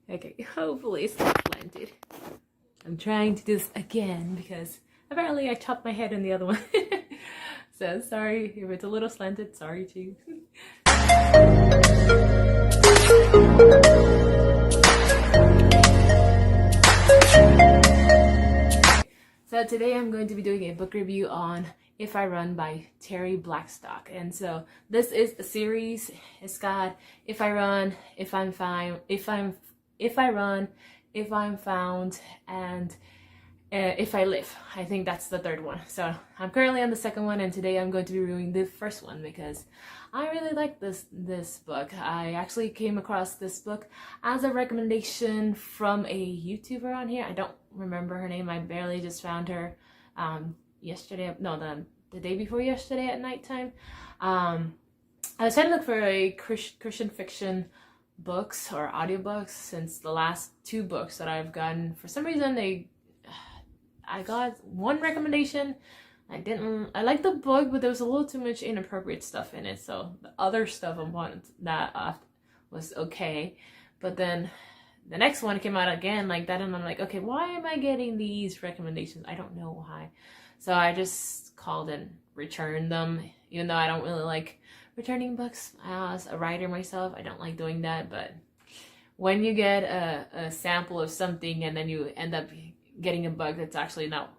Okay, hopefully it's not planted. I'm trying to do this again because apparently I chopped my head in the other one. So sorry if it's a little slanted, sorry too. So today I'm going to be doing a book review on If I Run by Terri Blackstock. And so this is a series. It's got If I Run, If I'm Fine, If I Run, If I'm Found, and If I Live. I think that's the third one. So I'm currently on the second one, and today I'm going to be reviewing the first one because I really like this book. I actually came across this book as a recommendation from a YouTuber on here. I don't remember her name. I barely just found her yesterday. No, the day before yesterday at nighttime. I was trying to look for a Christian fiction books or audiobooks since the last two books that I've gotten. For some reason, I got one recommendation. I liked the book, but there was a little too much inappropriate stuff in it. So the other stuff I wanted that was okay. But then the next one came out again like that, and I'm like, okay, why am I getting these recommendations? I don't know why. So I just called and returned them, even though I don't really like returning books. As a writer myself, I don't like doing that. But when you get a sample of something and then you end up getting a book that's actually not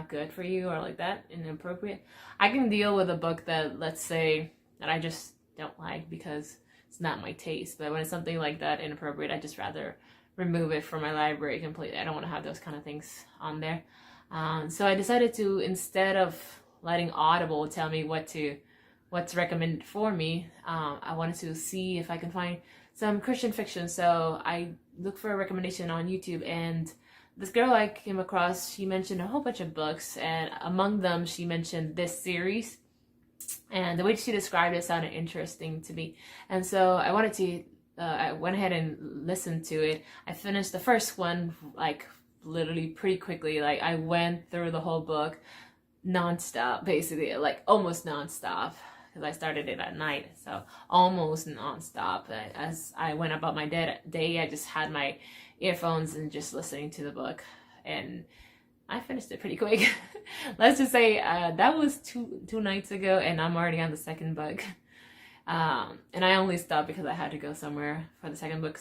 good for you or like that, inappropriate, I can deal with a book that, let's say, that I just don't like because it's not my taste. But when it's something like that inappropriate, I just rather remove it from my library completely. I don't want to have those kind of things on there. So I decided to, instead of letting Audible tell me what's recommended for me, I wanted to see if I can find some Christian fiction. So I looked for a recommendation on YouTube, and this girl I came across, she mentioned a whole bunch of books, and among them she mentioned this series, and the way she described it sounded interesting to me. And so I went ahead and listened to it. I finished the first one like literally pretty quickly. Like I went through the whole book nonstop, basically, like almost nonstop, because I started it at night, so almost nonstop. As I went about my day, I just had my earphones and just listening to the book, and I finished it pretty quick. Let's just say that was two nights ago, and I'm already on the second book. And I only stopped because I had to go somewhere for the second book,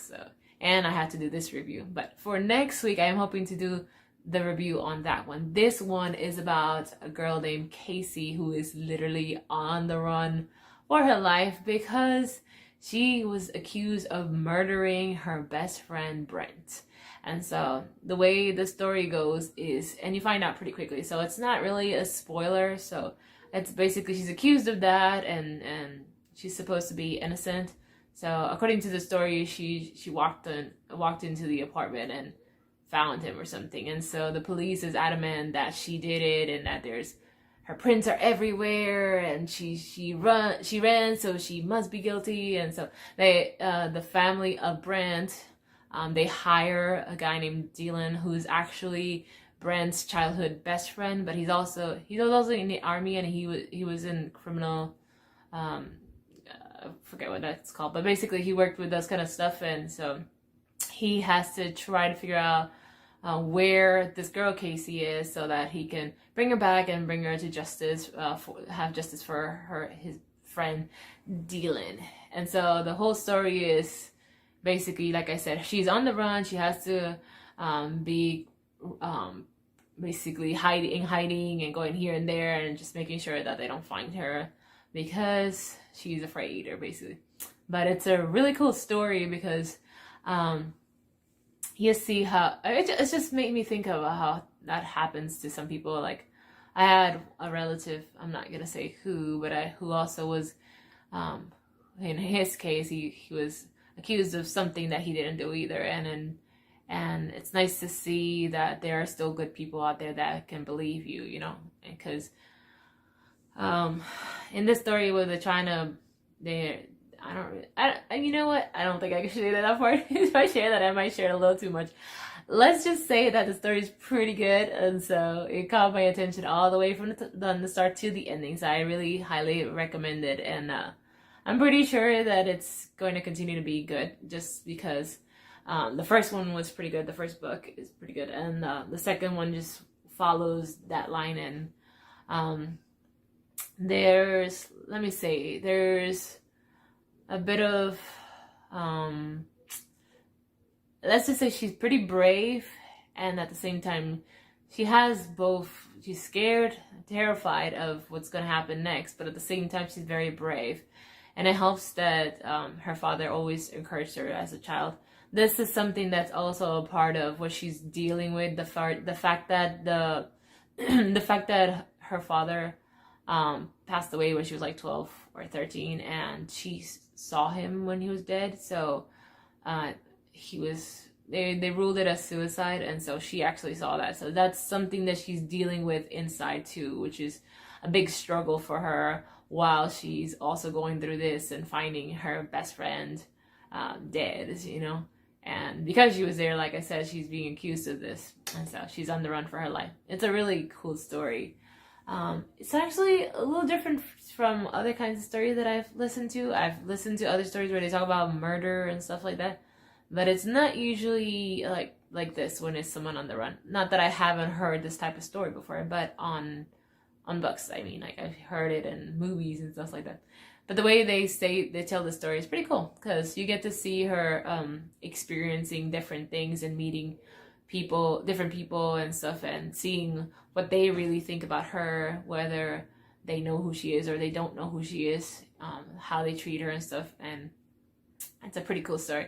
and I had to do this review. But for next week, I am hoping to do the review on that one. This one is about a girl named Casey who is literally on the run for her life because she was accused of murdering her best friend Brent. And so the way the story goes is, and you find out pretty quickly, so it's not really a spoiler. So it's basically she's accused of that, and she's supposed to be innocent. So according to the story, she walked into the apartment and found him or something, and so the police is adamant that she did it and that her prints are everywhere, and she ran, so she must be guilty. And so they the family of Brent, they hire a guy named Dylan, who's actually Brent's childhood best friend, but he was also in the army, and he was in criminal, I forget what that's called, but basically he worked with those kind of stuff. And so he has to try to figure out where this girl Casey is, so that he can bring her back and bring her to justice, have justice for his friend Dylan. And so the whole story is basically, like I said, she's on the run. She has to be basically hiding and going here and there and just making sure that they don't find her because she's afraid, or basically. But it's a really cool story because you see how it just made me think of how that happens to some people. Like I had a relative, I'm not gonna say who, but who also was, in his case, he was accused of something that he didn't do either, and it's nice to see that there are still good people out there that can believe you, because in this story where they're trying to, you know what? I don't think I can share that part. If I share that, I might share it a little too much. Let's just say that the story is pretty good, and so it caught my attention all the way from the start to the ending. So I really highly recommend it, and I'm pretty sure that it's going to continue to be good, just because The first one was pretty good. The first book is pretty good, and the second one just follows that line. And there's, let me say, there's a bit of let's just say she's pretty brave, and at the same time she has both, she's scared, terrified of what's going to happen next, but at the same time she's very brave. And it helps that her father always encouraged her as a child. This is something that's also a part of what she's dealing with, the fact that the fact that her father passed away when she was like 12 or 13, and she saw him when he was dead. So they ruled it as suicide, and so she actually saw that. So that's something that she's dealing with inside too, which is a big struggle for her, while she's also going through this and finding her best friend dead, you know. And because she was there, like I said, she's being accused of this, and so she's on the run for her life. It's a really cool story. It's actually a little different from other kinds of stories that I've listened to. I've listened to other stories where they talk about murder and stuff like that, but it's not usually like this when it's someone on the run. Not that I haven't heard this type of story before, but on books. I mean, like, I've heard it in movies and stuff like that. But the way they tell the story is pretty cool, because you get to see her experiencing different things and meeting people, different people and stuff, and seeing what they really think about her, whether they know who she is or they don't know who she is, how they treat her and stuff. And it's a pretty cool story.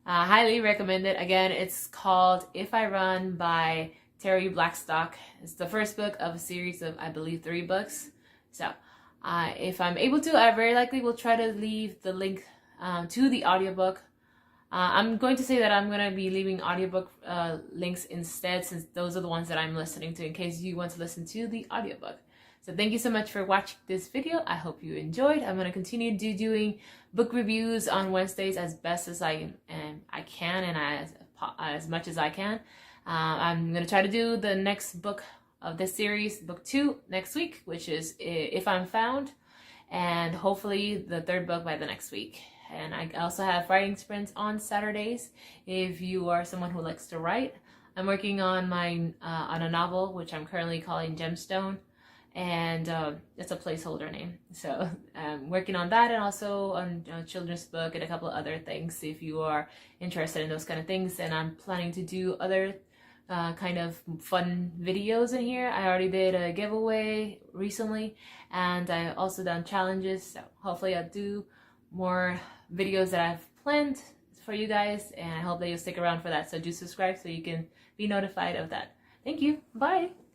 Highly recommend it. Again, it's called If I Run by Terri Blackstock. It's the first book of a series of, I believe, 3 books. So if I'm able to, I very likely will try to leave the link to the audiobook. I'm going to say that I'm going to be leaving audiobook links instead, since those are the ones that I'm listening to, in case you want to listen to the audiobook. So thank you so much for watching this video. I hope you enjoyed. I'm going to continue doing book reviews on Wednesdays as best as I can, and as much as I can. I'm going to try to do the next book of this series, book 2, next week, which is If I'm Found, and hopefully the 3rd book by the next week. And I also have writing sprints on Saturdays if you are someone who likes to write. I'm working on on a novel, which I'm currently calling Gemstone, and it's a placeholder name. So I'm working on that, and also on a children's book and a couple of other things if you are interested in those kind of things. And I'm planning to do other kind of fun videos in here. I already did a giveaway recently, and I also done challenges, so hopefully I'll do more videos that I've planned for you guys, and I hope that you'll stick around for that. So do subscribe so you can be notified of that. Thank you. Bye.